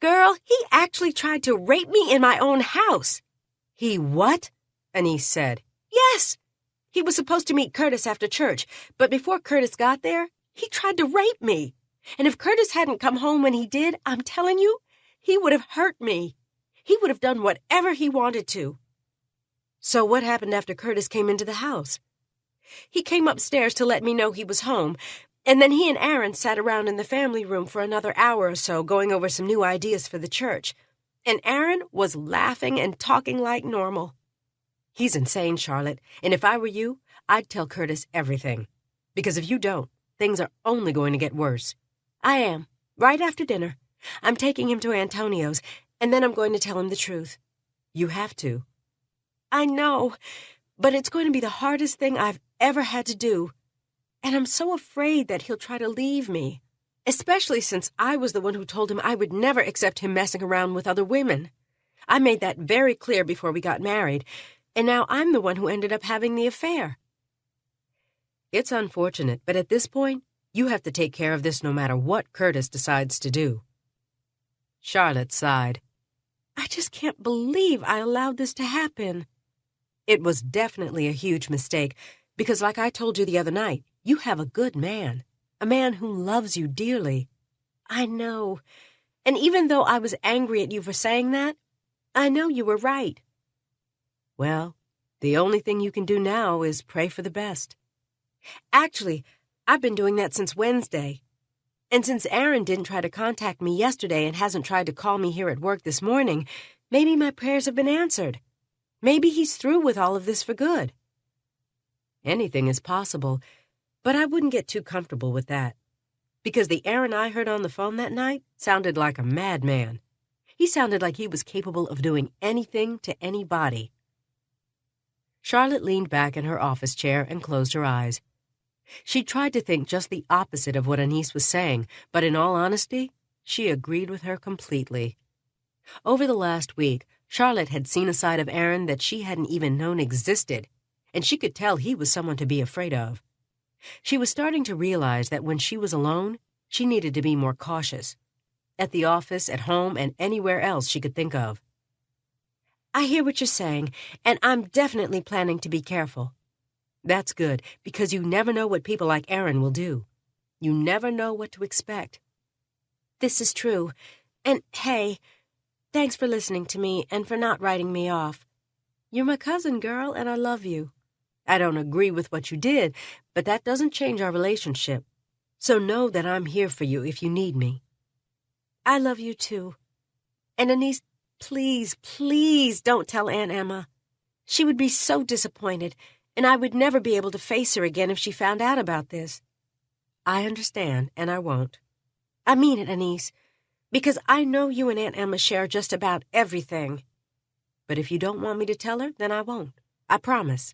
Girl, he actually tried to rape me in my own house. He what? Anise said. Yes. He was supposed to meet Curtis after church, but before Curtis got there, he tried to rape me. And if Curtis hadn't come home when he did, I'm telling you, he would have hurt me. He would have done whatever he wanted to. So what happened after Curtis came into the house? He came upstairs to let me know he was home, and then he and Aaron sat around in the family room for another hour or so going over some new ideas for the church. And Aaron was laughing and talking like normal. He's insane, Charlotte, and if I were you, I'd tell Curtis everything. Because if you don't, things are only going to get worse. I am, right after dinner. I'm taking him to Antonio's, and then I'm going to tell him the truth. You have to. I know, but it's going to be the hardest thing I've ever had to do. And I'm so afraid that he'll try to leave me, especially since I was the one who told him I would never accept him messing around with other women. I made that very clear before we got married, and now I'm the one who ended up having the affair. It's unfortunate, but at this point, you have to take care of this no matter what Curtis decides to do. Charlotte sighed. I just can't believe I allowed this to happen. It was definitely a huge mistake, because like I told you the other night, you have a good man, a man who loves you dearly. I know, and even though I was angry at you for saying that, I know you were right. Well, the only thing you can do now is pray for the best. Actually, I've been doing that since Wednesday. And since Aaron didn't try to contact me yesterday and hasn't tried to call me here at work this morning, maybe my prayers have been answered. Maybe he's through with all of this for good. Anything is possible, but I wouldn't get too comfortable with that. Because the Aaron I heard on the phone that night sounded like a madman. He sounded like he was capable of doing anything to anybody. Charlotte leaned back in her office chair and closed her eyes. She tried to think just the opposite of what Anise was saying, but in all honesty, she agreed with her completely. Over the last week, Charlotte had seen a side of Aaron that she hadn't even known existed, and she could tell he was someone to be afraid of. She was starting to realize that when she was alone, she needed to be more cautious. At the office, at home, and anywhere else she could think of. I hear what you're saying, and I'm definitely planning to be careful. That's good, because you never know what people like Aaron will do. You never know what to expect. This is true. And hey, thanks for listening to me and for not writing me off. You're my cousin, girl, and I love you. I don't agree with what you did, but that doesn't change our relationship. So know that I'm here for you if you need me. I love you too. And Anise, please, please don't tell Aunt Emma. She would be so disappointed, and I would never be able to face her again if she found out about this. I understand, and I won't. I mean it, Anise, because I know you and Aunt Emma share just about everything. But if you don't want me to tell her, then I won't. I promise.